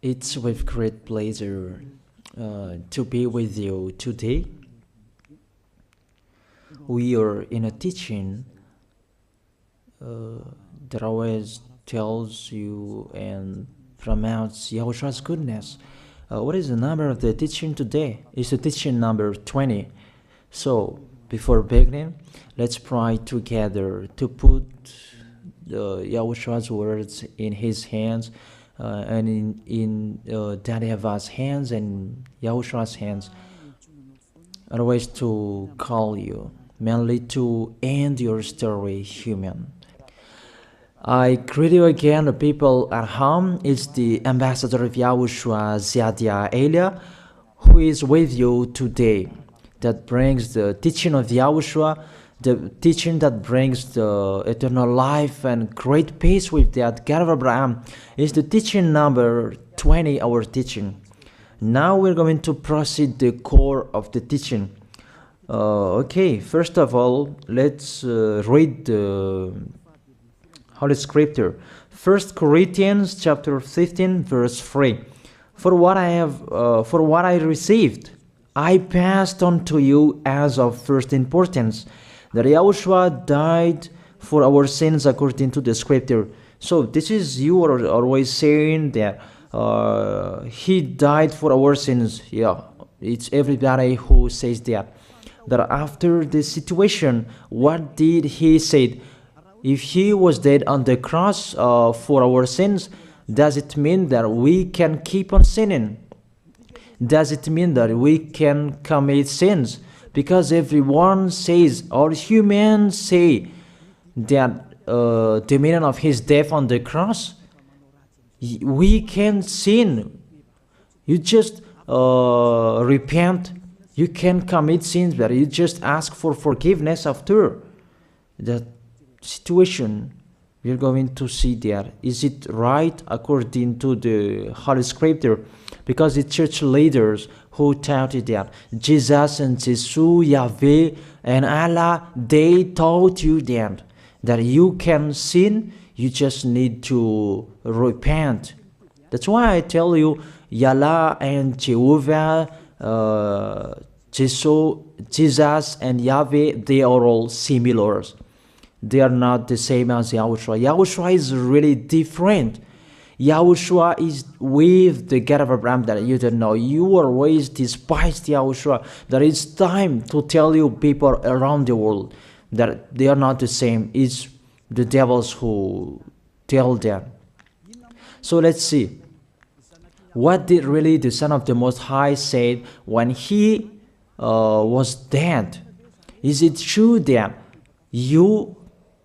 It's with great pleasure to be with you today. We are in a teaching that always tells you and promotes Yahoshua's goodness. What is the number of the teaching today? It's the teaching number 20. So, before beginning, let's pray together to put Yahoshua's words in his hands and in Daddy YAHVAH's hands and Yahoshua's hands. Otherwise, to call you, mainly to end your story human. I greet you again, the people at home. It's the ambassador of Yahushua, Ziadia Elia, who is with you today. That brings the teaching of Yahushua, the teaching that brings the eternal life and great peace with that God of Abraham. Is the teaching number 20, our teaching. Now we're going to proceed the core of the teaching. Okay, first of all, let's read the Holy Scripture. 1 Corinthians chapter 15, verse 3. For what I received, I passed on to you as of first importance, that Yahushua died for our sins according to the Scripture. So this is, you are always saying that he died for our sins. Yeah, it's everybody who says that. That after the situation, what did he say? If he was dead on the cross for our sins, does it mean that we can keep on sinning? Does it mean that we can commit sins? Because everyone says, all humans say that the meaning of his death on the cross, we can sin. You just repent. You can commit sins, but you just ask for forgiveness after that situation. We're going to see that. Is it right according to the Holy Scripture? Because the church leaders who taught it that Jesus and Jesus, Yahweh and Allah, they taught you that you can sin, you just need to repent. That's why I tell you, Yahlah and Jehovah, Jesus and Yahweh, they are all similar. They are not the same as Yahushua. Yahushua is really different. Yahushua is with the God of Abraham that you don't know. You always despised Yahushua. That it's time to tell you people around the world that they are not the same. It's the devils who tell them. So let's see. What did really the Son of the Most High say when he was dead? Is it true that you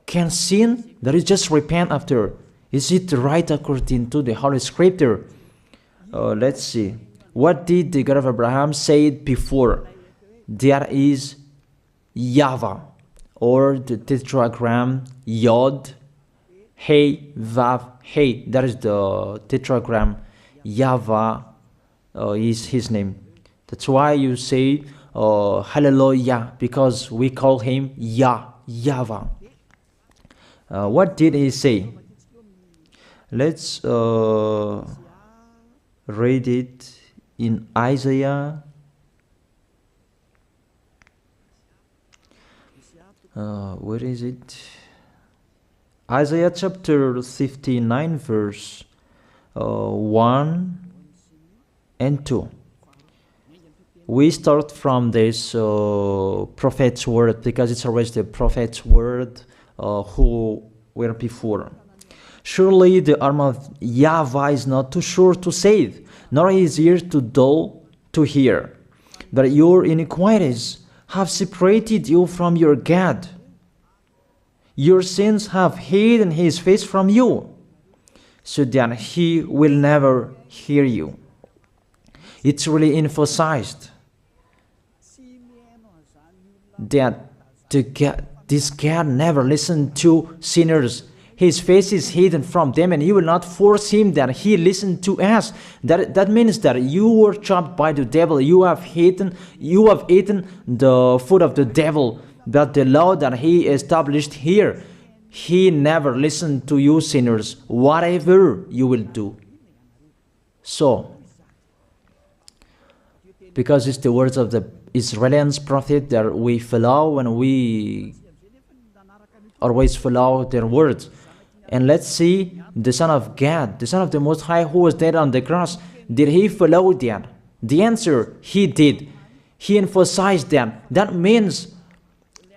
can sin? That is just repent after. Is it right according to the Holy Scripture? Let's see. What did the God of Abraham say before? There is YAHVAH, or the tetragram Yod, Hey, Vav, Hey. That is the tetragram. YAHVAH is his name. That's why you say Hallelujah, because we call him YAHVAH. What did he say? Let's read it in Isaiah. Where is it? Isaiah chapter 59, verse 1 and 2. We start from this prophet's word, because it's always the prophet's word who were before. Surely the arm of YAHVAH is not too short to save, nor his ear too dull to hear. But your iniquities have separated you from your God. Your sins have hidden his face from you, so that he will never hear you. It's really emphasized that this God never listened to sinners. His face is hidden from them, and you will not force him that he listen to us. That means that you were trapped by the devil. You have eaten the food of the devil. But the law that he established here, he never listened to you sinners, whatever you will do. So, because it's the words of the Israelians prophet that we follow, and we always follow their words. And let's see the Son of God, the Son of the Most High, who was dead on the cross. Did he follow that? The answer, he did. He emphasized that. That means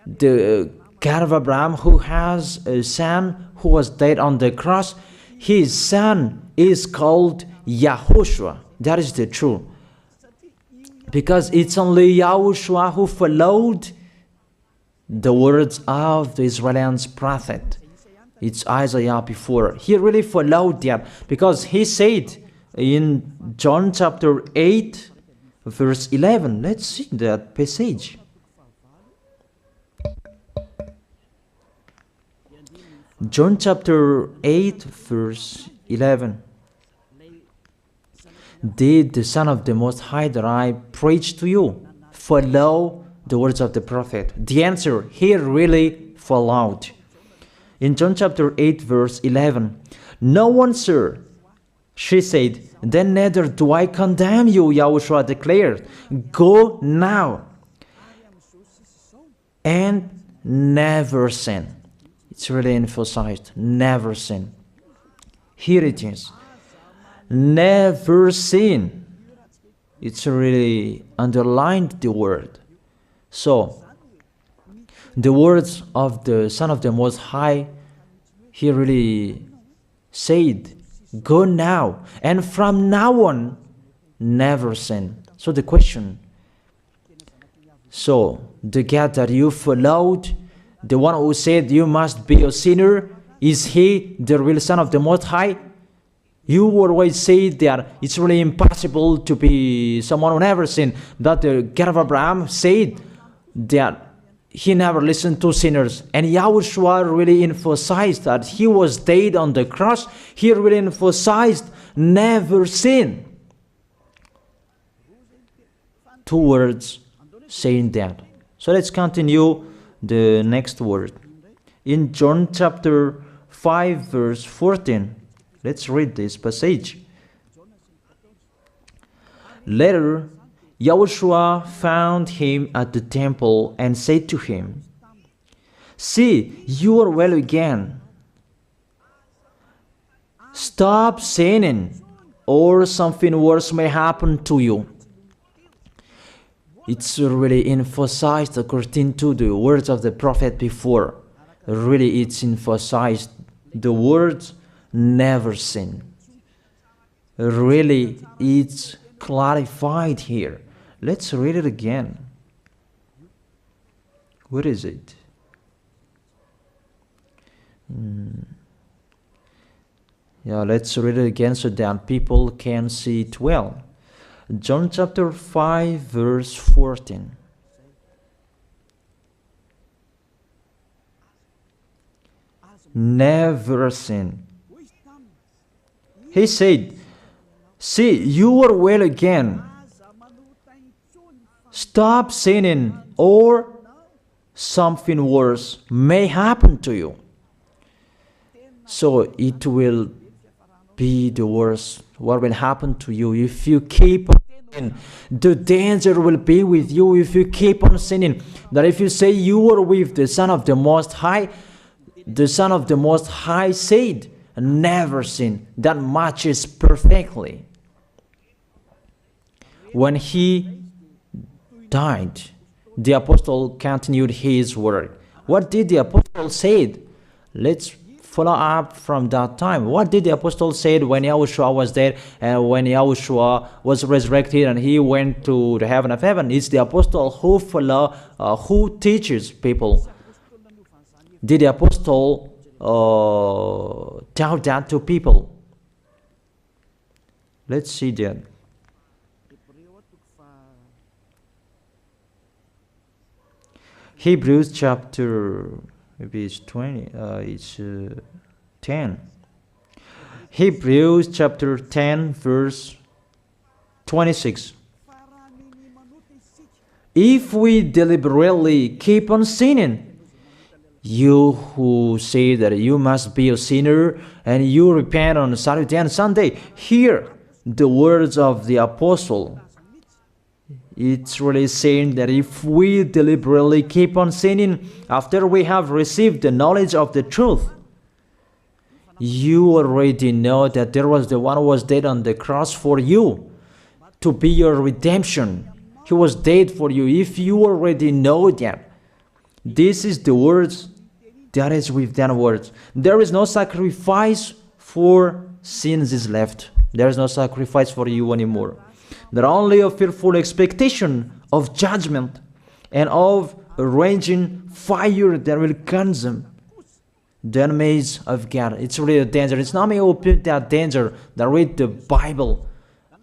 the God of Abraham, who has a son who was dead on the cross, his son is called YAHOSHUAH. That is the truth. Because it's only YAHOSHUAH who followed the words of the Israelians prophet. It's Isaiah before. He really followed that, because he said in John chapter 8, verse 11. Let's see that passage. John chapter 8, verse 11. Did the Son of the Most High that I preach to you follow the words of the prophet? The answer, he really followed. In John chapter 8, verse 11, no one, sir, she said, then neither do I condemn you, YAHOSHUAH declared. Go now and never sin. It's really emphasized, never sin. Here it is. Never sin. It's really underlined the word. So, the words of the Son of the Most High, he really said, go now, and from now on, never sin. So the question, so the God that you followed, the one who said you must be a sinner, is he the real Son of the Most High? You always say that it's really impossible to be someone who never sinned. That the God of Abraham said that he never listened to sinners. And YAHOSHUAH really emphasized that he was dead on the cross. He really emphasized never sin. Two words saying that. So let's continue the next word. In John chapter 5, verse 14, let's read this passage. Later, YAHOSHUAH found him at the temple and said to him, see, you are well again. Stop sinning, or something worse may happen to you. It's really emphasized according to the words of the prophet before. Really, it's emphasized the words never sin. Really, it's clarified here. Let's read it again. Where is it? Yeah, let's read it again so that people can see it well. John chapter 5, verse 14. Never sin. He said, see, you are well again. Stop sinning, or something worse may happen to you. So it will be the worst. What will happen to you if you keep on sinning? The danger will be with you if you keep on sinning. That if you say you are with the Son of the Most High, the Son of the Most High said, never sin. That matches perfectly. When he died, the apostle continued his work. What did the apostle say? Let's follow up from that time. What did the apostle say when YAHOSHUAH was dead and when YAHOSHUAH was resurrected and he went to the heaven of heaven? It's the apostle who teaches people. Did the apostle tell that to people? Let's see that. Hebrews chapter, maybe it's 20, it's 10. Hebrews chapter 10, verse 26. If we deliberately keep on sinning, you who say that you must be a sinner and you repent on Saturday and Sunday, here the words of the apostle. It's really saying that if we deliberately keep on sinning after we have received the knowledge of the truth, you already know that there was the one who was dead on the cross for you to be your redemption. He was dead for you. If you already know that, this is the words that is with that words. There is no sacrifice for sins is left. There is no sacrifice for you anymore. Not only a fearful expectation of judgment and of a raging fire that will consume the enemies of God. It's really a danger. It's not me who put that danger that read the Bible.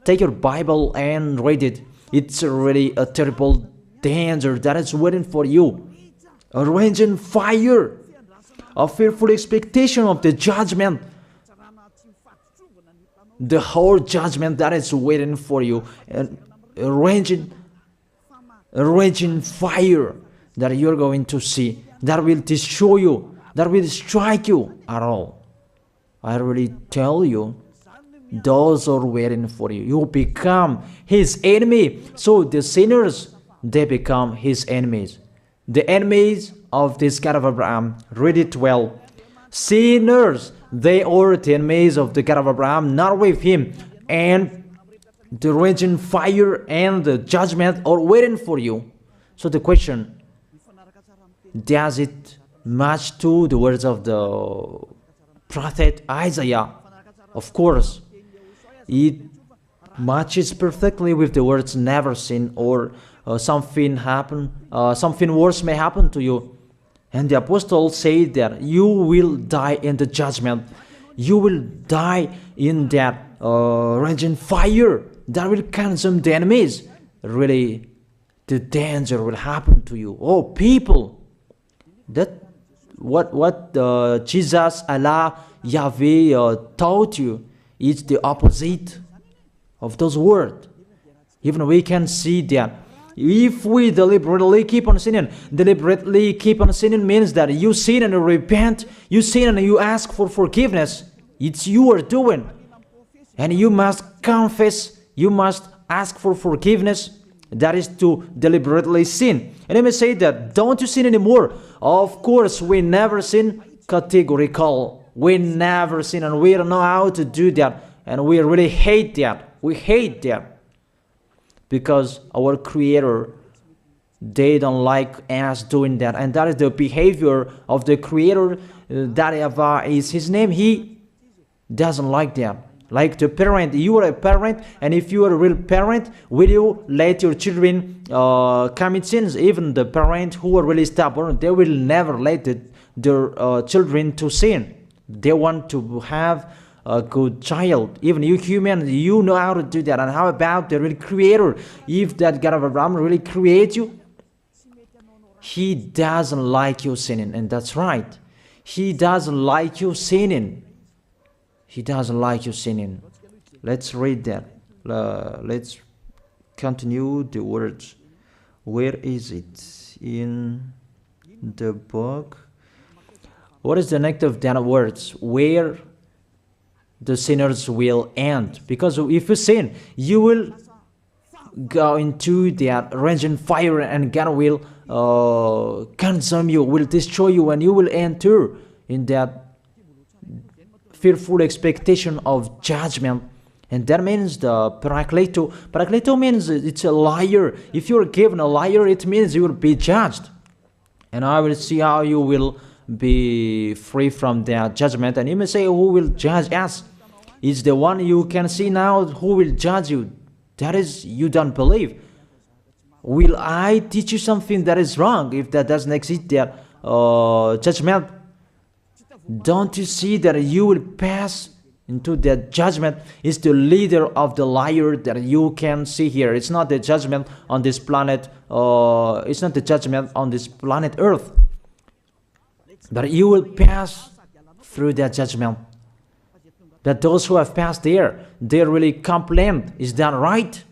Take your Bible and read it. It's really a terrible danger that is waiting for you. A raging fire, a fearful expectation of the judgment. The whole judgment that is waiting for you, and a raging fire that you're going to see, that will destroy you, that will strike you at all. I really tell you, those are waiting for you. You become his enemy. So the sinners, they become his enemies. The enemies of this God of Abraham. Read it well. Sinners, they are the enemies of the God of Abraham, not with him. And the raging fire and the judgment are waiting for you. So the question, does it match to the words of the prophet Isaiah? Of course, it matches perfectly with the words never sin, or something worse may happen to you. And the apostle said that you will die in the judgment. You will die in that raging fire that will consume the enemies. Really, the danger will happen to you. Oh, people, that what Jesus, Allah, Yahweh taught you is the opposite of those words. Even we can see that. If we deliberately keep on sinning means that you sin and you repent, you sin and you ask for forgiveness. It's you are doing. And you must confess, you must ask for forgiveness. That is to deliberately sin. And let me say that, don't you sin anymore. Of course, we never sin categorical. We never sin, and we don't know how to do that. And we really hate that. We hate that. Because our Creator, they don't like us doing that. And that is the behavior of the Creator. That YAHVAH is his name. He doesn't like that. Like the parent, you are a parent, and if you are a real parent, will you let your children commit sins? Even the parent who are really stubborn, they will never let their children to sin. They want to have a good child. Even you human, you know how to do that. And how about the real Creator? If that God of Abraham really creates you, he doesn't like you sinning. And that's right. He doesn't like you sinning. He doesn't like you sinning. Let's read that. Let's continue the words. Where is it? In the book. What is the next of that words? Where the sinners will end. Because if you sin, you will go into that raging fire, and God will consume you, will destroy you, and you will enter in that fearful expectation of judgment. And that means the parakleto. Parakleto means it's a liar. If you're given a liar, it means you will be judged. And I will see how you will be free from that judgment. And you may say, who will judge us? It's the one you can see now who will judge you. That is, you don't believe. Will I teach you something that is wrong if that doesn't exist, that judgment? Don't you see that you will pass into that judgment? Is the leader of the liar that you can see here. It's not the judgment on this planet. It's not the judgment on this planet Earth. That you will pass through that judgment. That those who have passed there, they really complain. Is that right?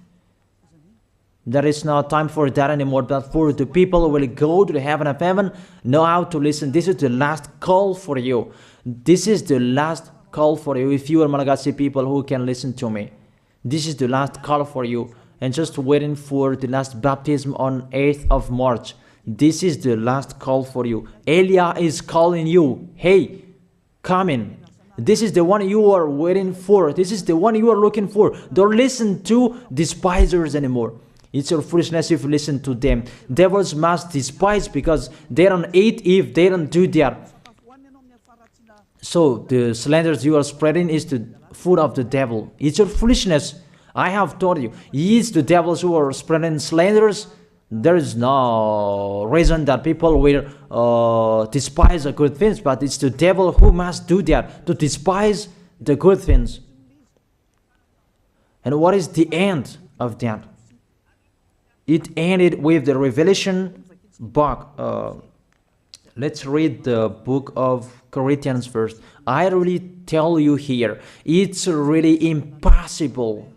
There is no time for that anymore. But for the people who will go to the heaven of heaven, know how to listen. This is the last call for you. This is the last call for you. If you are Malagasy people who can listen to me, This is the last call for you. And just waiting for the last baptism on 8th of March. This is the last call for you. Elia is calling you. Hey, come in. This is the one you are waiting for. This is the one you are looking for. Don't listen to despisers anymore. It's your foolishness if you listen to them. Devils must despise because they don't eat if they don't do that. So the slanders you are spreading is the food of the devil. It's your foolishness. I have told you. It's the devils who are spreading slanders. There is no reason that people will despise the good things, but it's the devil who must do that, to despise the good things. And what is the end of that? It ended with the Revelation book. Let's read the book of Corinthians first. I really tell you here, it's really impossible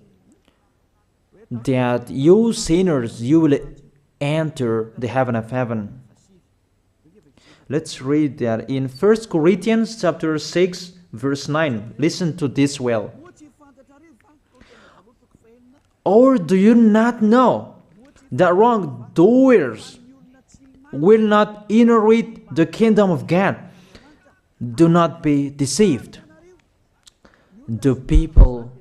that you sinners, you will enter the heaven of heaven. Let's read that in 1 Corinthians chapter 6 verse 9. Listen to this well. Or do you not know that wrongdoers will not inherit the kingdom of God? Do not be deceived. The people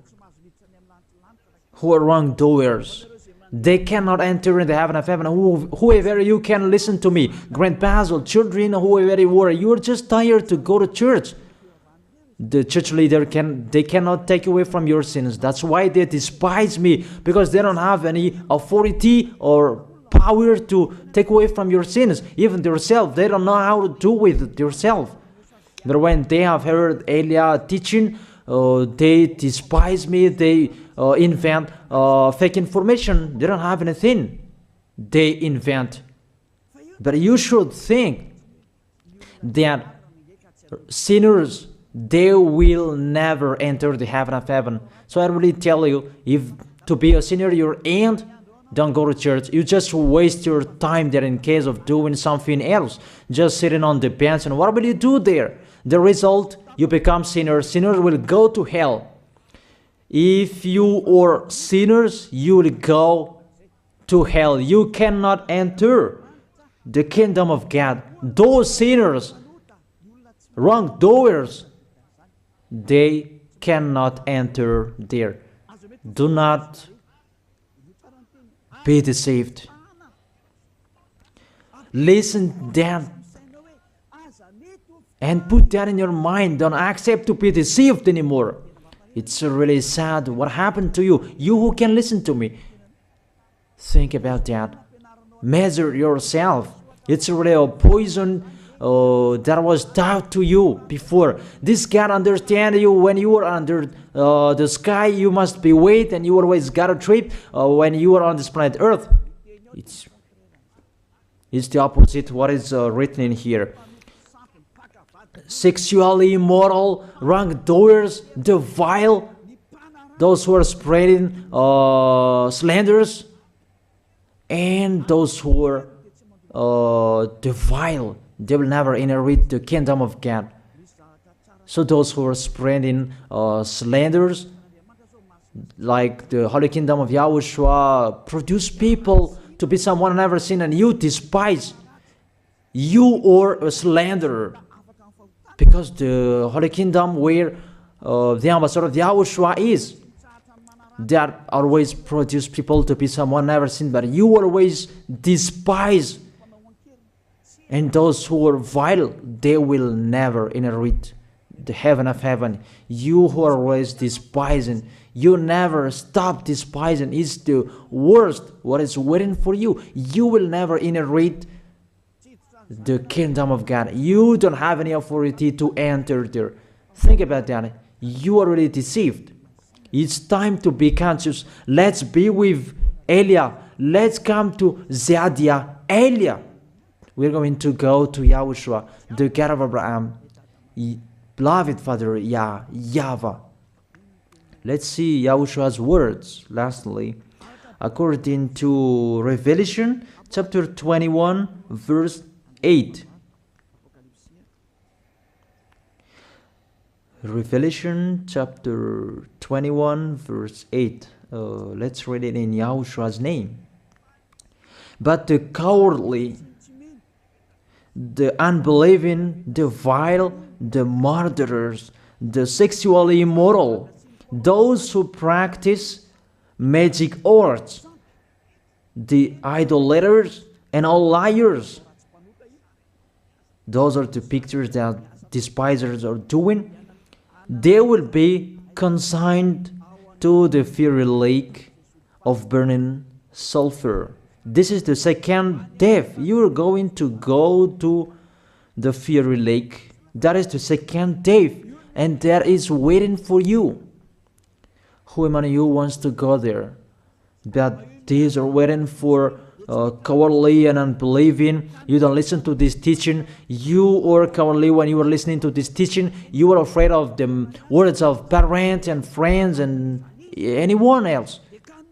who are wrongdoers, they cannot enter in the heaven of heaven. Whoever you can listen to me, grandpas or children, whoever you are, you are just tired to go to church. The church leader they cannot take away from your sins. That's why they despise me, because they don't have any authority or power to take away from your sins. Even themselves, they don't know how to do with themselves. But when they have heard Elia teaching, they despise me. They invent fake information. They don't have anything. They invent. But you should think that sinners, they will never enter the heaven of heaven. So I really tell you, if to be a sinner you're in, don't go to church. You just waste your time there in case of doing something else. Just sitting on the bench, and what will you do there? The result, you become sinners. Sinners will go to hell. If you are sinners, you will go to hell. You cannot enter the kingdom of God. Those sinners, wrongdoers, they cannot enter there. Do not be deceived. Listen then and put that in your mind. Don't accept to be deceived anymore. It's really sad what happened to you. You who can listen to me, think about that. Measure yourself. It's really a poison that was taught to you before. This God understand you when you are under the sky. You must be wait, and you always got a trip when you are on this planet Earth. It's the opposite what is written in here. Sexually immoral, wrongdoers, the vile, those who are spreading slanders, and those who are the vile, they will never inherit the kingdom of God. So those who are spreading slanders, like the Holy Kingdom of YAHOSHUAH, produce people to be someone never seen, and you despise. You are a slanderer. Because the Holy Kingdom where the ambassador of YAHOSHUAH is, that always produce people to be someone never seen, but you always despise. And those who are vile, they will never inherit the heaven of heaven. You who are always despising, you never stop despising. It's the worst what is waiting for you. You will never inherit the kingdom of God. You don't have any authority to enter there. Think about that. You are already deceived. It's time to be conscious. Let's be with Elia. Let's come to Zadiah. Elia. We're going to go to YAHOSHUAH, the God of Abraham, beloved Father YAHVAH. Let's see YAHOSHUAH's words. Lastly, according to Revelation chapter 21 verse 8. Revelation chapter 21 verse 8. Let's read it in Yahushua's name. But the cowardly, the unbelieving, the vile, the murderers, the sexually immoral, those who practice magic arts, the idolaters, and all liars. Those are the pictures that despisers are doing. They will be consigned to the fiery lake of burning sulfur. This is the second death. You are going to go to the fiery lake. That is the second death, and that is waiting for you. Who among you wants to go there? But these are waiting for cowardly and unbelieving. You don't listen to this teaching. You are cowardly when you are listening to this teaching. You are afraid of the words of parents and friends and anyone else.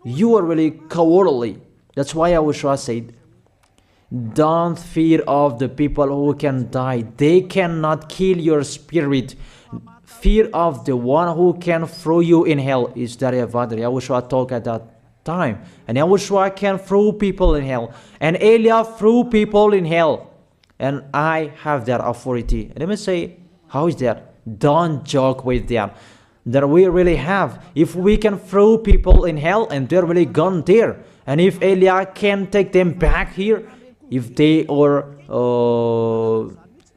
You are really cowardly. That's why YAHOSHUAH said, don't fear of the people who can die. They cannot kill your spirit. Fear of the one who can throw you in hell. Is that YAHOSHUAH talked at that time. And YAHOSHUAH can throw people in hell. And Elia threw people in hell. And I have that authority. And let me say, how is that? Don't joke with that. That we really have. If we can throw people in hell and they're really gone there. And if Elia can take them back here, if they are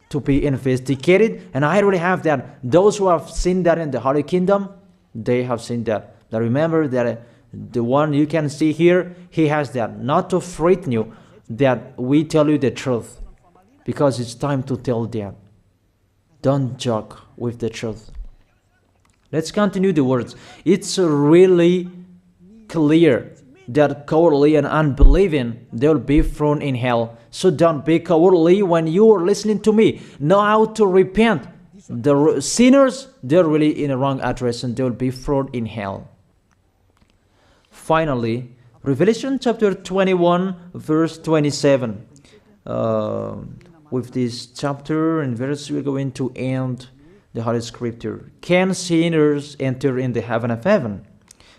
to be investigated, and I already have that. Those who have seen that in the Holy Kingdom, they have seen that. Now remember that the one you can see here, he has that. Not to frighten you, that we tell you the truth, because it's time to tell that. Don't joke with the truth. Let's continue the words. It's really clear that cowardly and unbelieving, they will be thrown in hell. So don't be cowardly when you are listening to me. Know how to repent. The sinners, they're really in a wrong address and they will be thrown in hell. Finally, Revelation chapter 21 verse 27. With this chapter and verse, we're going to end the Holy Scripture. Can sinners enter in the heaven of heaven?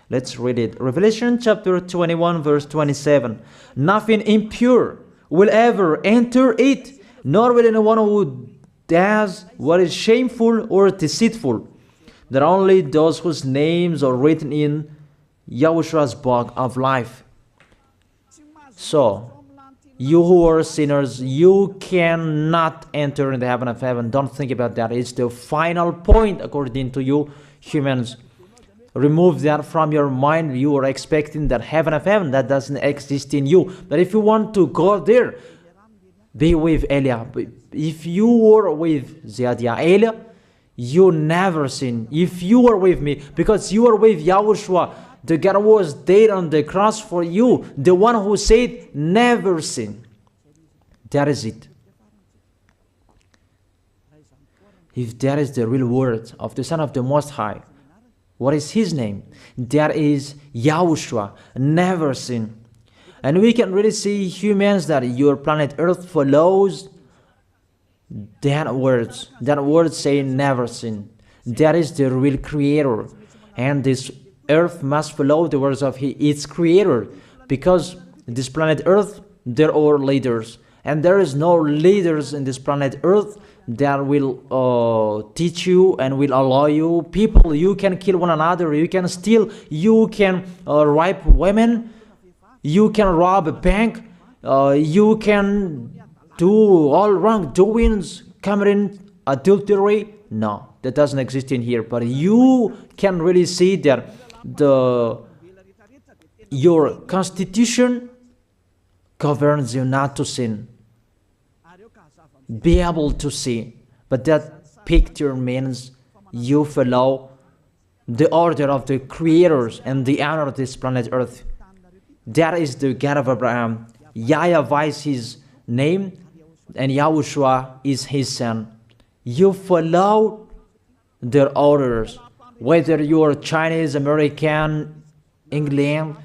Let's read it. Revelation chapter 21 verse 27. Nothing impure will ever enter it, nor will anyone who does what is shameful or deceitful. That only those whose names are written in YAHOSHUAH's book of life. So, you who are sinners, you cannot enter in the heaven of heaven. Don't think about that. It's the final point according to you humans. Remove that from your mind. You are expecting that heaven of heaven that doesn't exist in you. But if you want to go there, be with Elia. If you were with Elia, you never sin. If you are with me, because you are with YAHOSHUAH, the God was dead on the cross for you, the one who said never sin. That is it. If that is the real word of the Son of the Most High, what is his name? That is YAHOSHUAH, never sin. And we can really see humans that your planet Earth follows that words. That word say never sin. That is the real creator. And this Earth must follow the words of its creator. Because this planet Earth, there are leaders. And there is no leaders in this planet Earth that will teach you and will allow you. People, you can kill one another, you can steal, you can rape women, you can rob a bank, you can do all wrongdoings, committing adultery. No, that doesn't exist in here. But you can really see that your constitution governs you not to sin. Be able to see. But that picture means you follow the order of the creators and the honor of this planet Earth. That is the God of Abraham. YAHVAH is his name, and YAHOSHUAH is his son. You follow their orders, whether you are Chinese, American, England,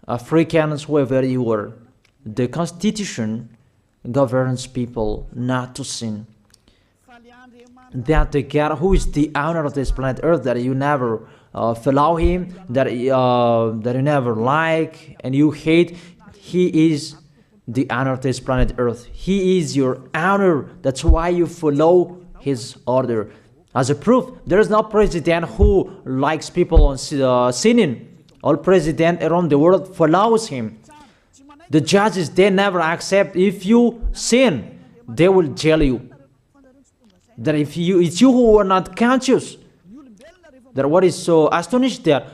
Africans, whoever you are. The Constitution governs people not to sin. that the God who is the owner of this planet Earth, that you never follow him, that you never like and you hate, he is the owner of this planet Earth. He is your owner. That's why you follow his order. As a proof, there is no president who likes people on sinning. All president around the world follows him. The judges, they never accept if you sin, they will jail you. That if it's you who are not conscious. That what is so astonished that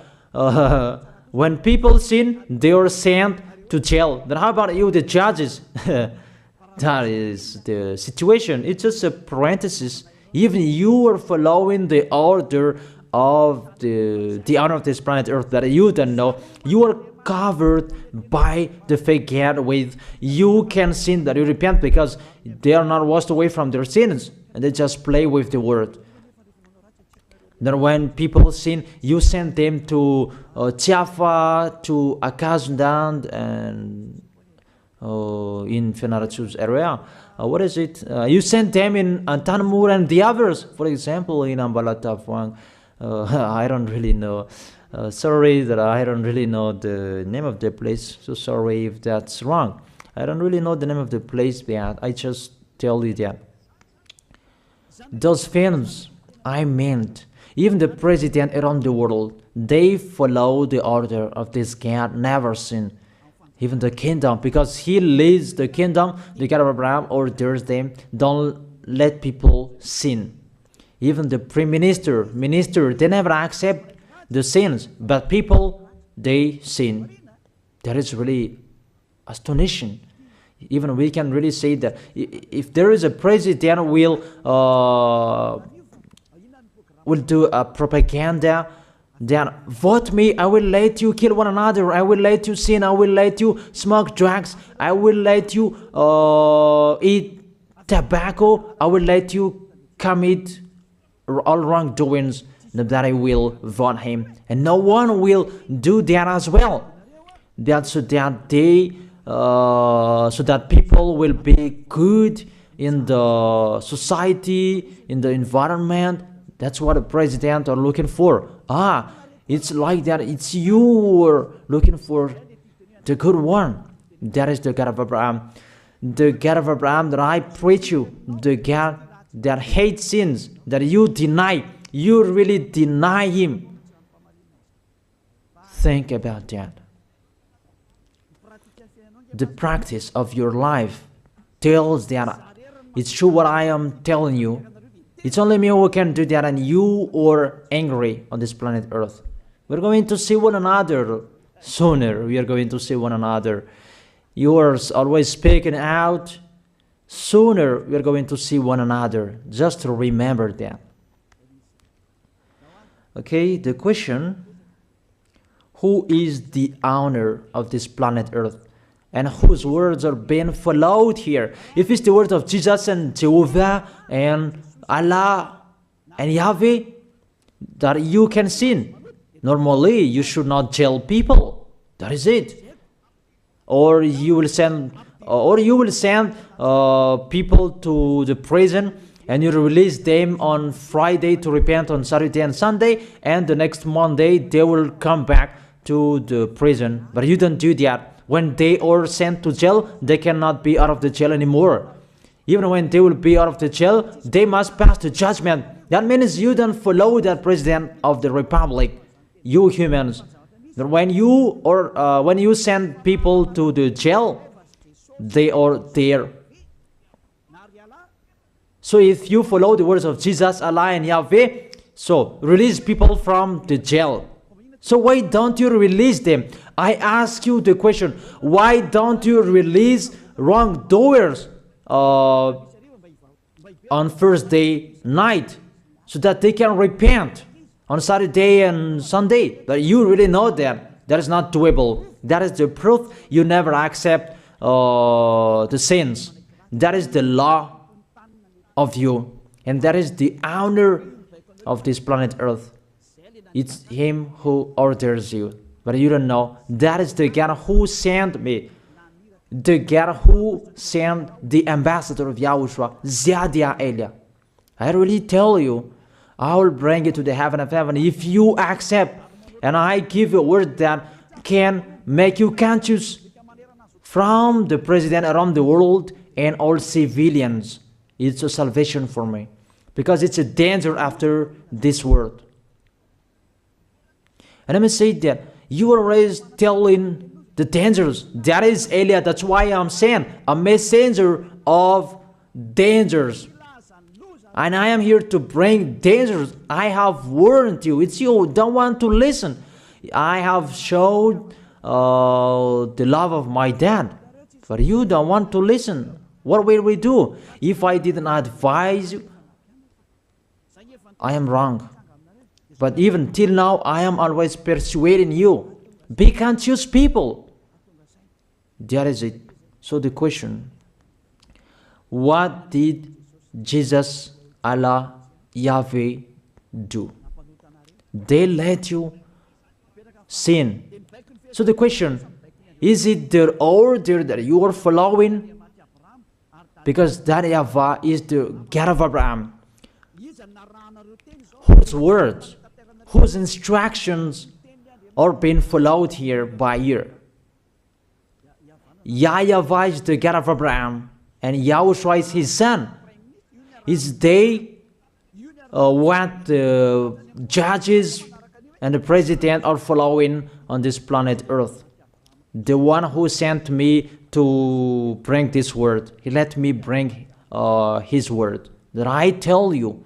when people sin, they are sent to jail. Then how about you, the judges? That is the situation. It's just a parenthesis. Even you are following the order of the owner of this planet Earth that you don't know. You are covered by the fake God with you can sin, that you repent, because they are not washed away from their sins and they just play with the word. Then when people sin, you send them to YAHVAH, to Akazundand, and in Fenarachu's area. What is it? You send them in Tanmur and the others. For example, in Ambalatafwang, I don't really know. Sorry that I don't really know the name of the place. So sorry if that's wrong. I don't really know the name of the place, but I just tell you that. Those films, I meant, even the president around the world, they follow the order of this God, never sin. Even the kingdom, because he leads the kingdom, the God of Abraham orders them, don't let people sin. Even the prime minister, they never accept the sins, but people, they sin. That is really astonishing. Even we can really say that if there is a president will do a propaganda, then vote me, I will let you kill one another, I will let you sin, I will let you smoke drugs, I will let you eat tobacco, I will let you commit all wrongdoings, that I will vote him. And no one will do that as well. That's so that they so that people will be good in the society, in the environment. That's what the president are looking for. It's like that. It's you who are looking for the good one. That is the God of Abraham. The God of Abraham that I preach you. The God that hates sins, that you deny. You really deny him. Think about that. The practice of your life tells that it's true what I am telling you. It's only me who can do that, and you are angry on this planet Earth. We're going to see one another sooner. We are going to see one another. You are always speaking out. Sooner we are going to see one another. Just to remember that. Okay, the question: who is the owner of this planet Earth? And whose words are being followed here? If it's the words of Jesus and Jehovah and Allah and Yahweh, that you can sin. Normally, you should not jail people. That is it. Or you will send, people to the prison, and you release them on Friday to repent on Saturday and Sunday, and the next Monday they will come back to the prison. But you don't do that. When they are sent to jail, they cannot be out of the jail anymore. Even when they will be out of the jail, they must pass the judgment. That means you don't follow the president of the republic, you humans. When you send people to the jail, they are there. So if you follow the words of Jesus, Allah and Yahweh, so release people from the jail. So why don't you release them? I ask you the question, why don't you release wrongdoers on Thursday night so that they can repent on Saturday and Sunday? But you really know that that is not doable. That is the proof you never accept the sins. That is the law of you, and that is the owner of this planet Earth. It's him who orders you, but you don't know. That is the God who sent me, the God who sent the ambassador of Yahushua, Zadia Elia. I really tell you, I will bring you to the heaven of heaven if you accept. And I give you a word that can make you conscious from the president around the world and all civilians. It's a salvation for me. Because it's a danger after this world. And let me say that you are always telling the dangers. That is Elia. That's why I'm saying a messenger of dangers. And I am here to bring dangers. I have warned you. It's you don't want to listen. I have showed the love of my dad. But you don't want to listen. What will we do? If I didn't advise you, I am wrong. But even till now, I am always persuading you. Be conscious people. That is it. So the question, what did Jesus, Allah, Yahweh do? They let you sin. So the question, is it their order that you are following? Because that YAHVAH is the God of Abraham, whose words, whose instructions are being followed here by year. YAHVAH is the God of Abraham, and YAHOSHUAH is his son. Is they what the judges and the president are following on this planet Earth. The one who sent me to bring this word, he let me bring his word. That I tell you,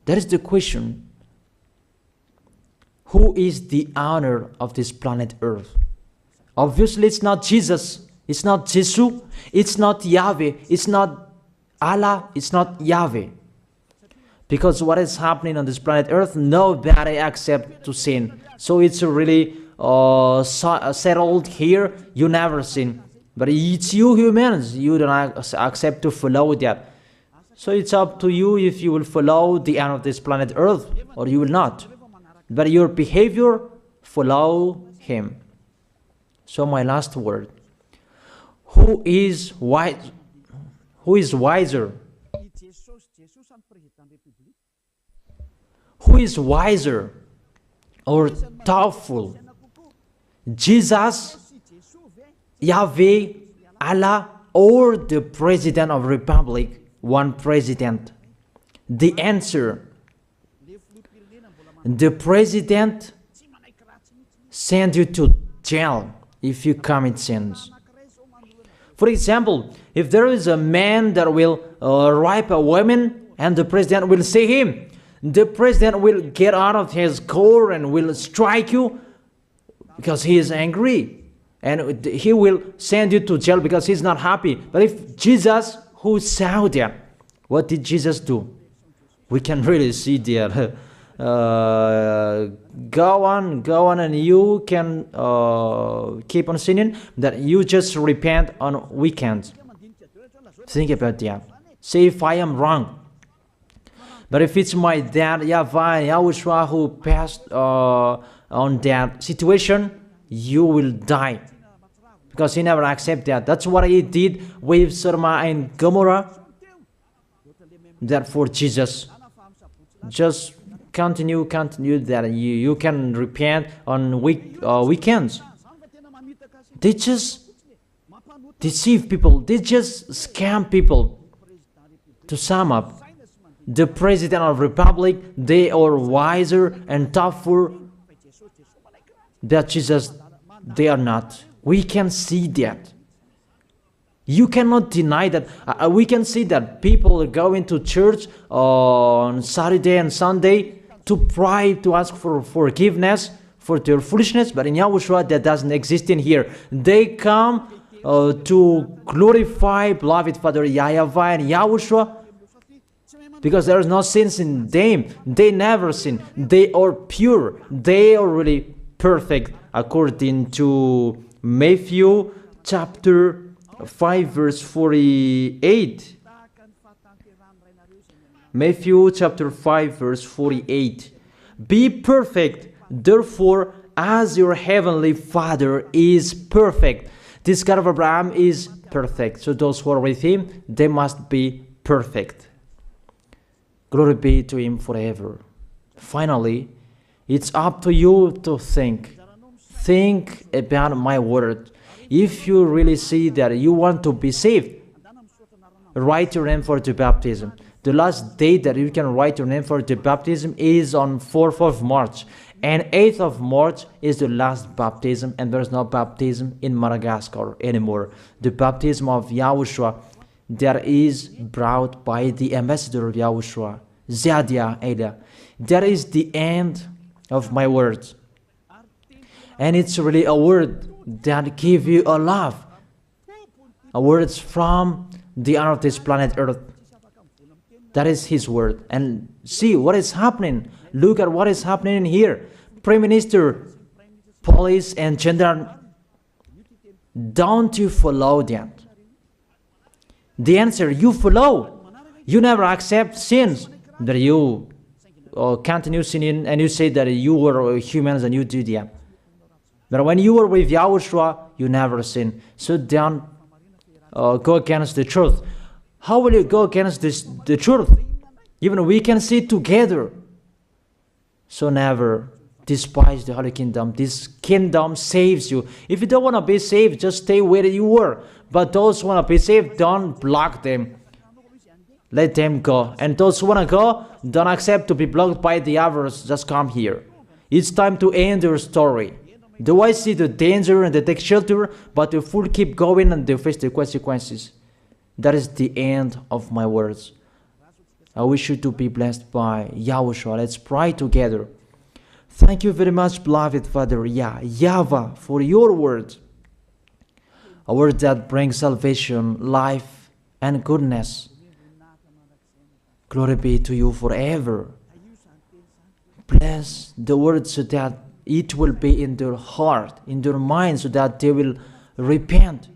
that is the question. Who is the owner of this planet Earth? Obviously, it's not Jesus. It's not Jesus. It's not Yahweh. It's not Allah. It's not Yahweh. Because what is happening on this planet Earth, nobody accepts to sin. So it's really settled here. You never sin. But it's you humans. You don't accept to follow that. So it's up to you if you will follow the end of this planet Earth or you will not. But your behavior, follow him. So my last word. Who is wise? Who is wiser? Who is wiser or thoughtful? Jesus, Yahweh, Allah, or the President of Republic? One president. The answer. The president sends you to jail if you commit sins. For example, if there is a man that will rape a woman and the president will see him, the president will get out of his car and will strike you because he is angry. And he will send you to jail because he's not happy. But if Jesus, who saw that, what did Jesus do? We can really see that. Go on, and you can keep on sinning, that you just repent on weekends. Think about that. Say if I am wrong. But if it's my dad, YAHVAH, YAHOSHUAH, who passed on that situation, you will die. Because he never accepted that. That's what he did with Sodom and Gomorrah. Therefore, Jesus, just continue that you can repent on weekends. They just deceive people. They just scam people. To sum up, the President of Republic, they are wiser and tougher than Jesus. They are not. We can see that. You cannot deny that. We can see that people are going to church on Saturday and Sunday to pray, to ask for forgiveness for their foolishness. But in YAHOSHUAH, that doesn't exist in here. They come to glorify beloved Father YAHVAH and YAHOSHUAH because there is no sins in them. They never sin. They are pure. They are really perfect according to Matthew chapter 5 verse 48. Matthew chapter 5 verse 48. Be perfect, therefore, as your heavenly Father is perfect. This God of Abraham is perfect. So those who are with him, they must be perfect. Glory be to Him forever. Finally, it's up to you to think. Think about my word. If you really see that you want to be saved, write your name for the baptism. The last date that you can write your name for the baptism is on 4th of March. And 8th of March is the last baptism, and there's no baptism in Madagascar anymore. The baptism of Yahushua that is brought by the ambassador of Yahushua, Zadia Ada. That is the end of my words. And it's really a word that gives you a love. A word from the honor of this planet Earth. That is His word. And see what is happening. Look at what is happening here. Prime Minister, police and gendarme, don't you follow that? The answer, you follow. You never accept sins. That you continue sinning and you say that you were humans and you do that. But when you were with Yahushua, you never sin. So don't go against the truth. How will you go against the truth? Even we can see together. So never despise the Holy Kingdom. This kingdom saves you. If you don't want to be saved, just stay where you were. But those who want to be saved, don't block them. Let them go. And those who want to go, don't accept to be blocked by the others. Just come here. It's time to end your story. Do I see the danger and they take shelter, but the fool keep going and they face the consequences? That is the end of my words. I wish you to be blessed by Yahushua. Let's pray together. Thank you very much, beloved Father YAHVAH, for your word. A word that brings salvation, life, and goodness. Glory be to you forever. Bless the word so that it will be in their heart, in their mind, so that they will repent.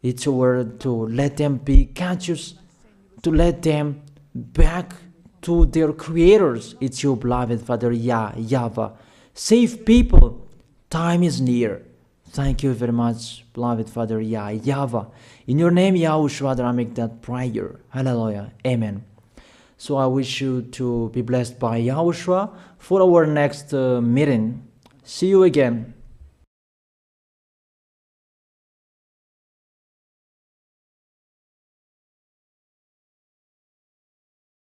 It's a word to let them be conscious, to let them back to their creators. It's your beloved Father YAHVAH. Save people. Time is near. Thank you very much, beloved Father YAHVAH. In your name, Yahushua, that I make that prayer. Hallelujah. Amen. So I wish you to be blessed by Yahushua for our next meeting. See you again.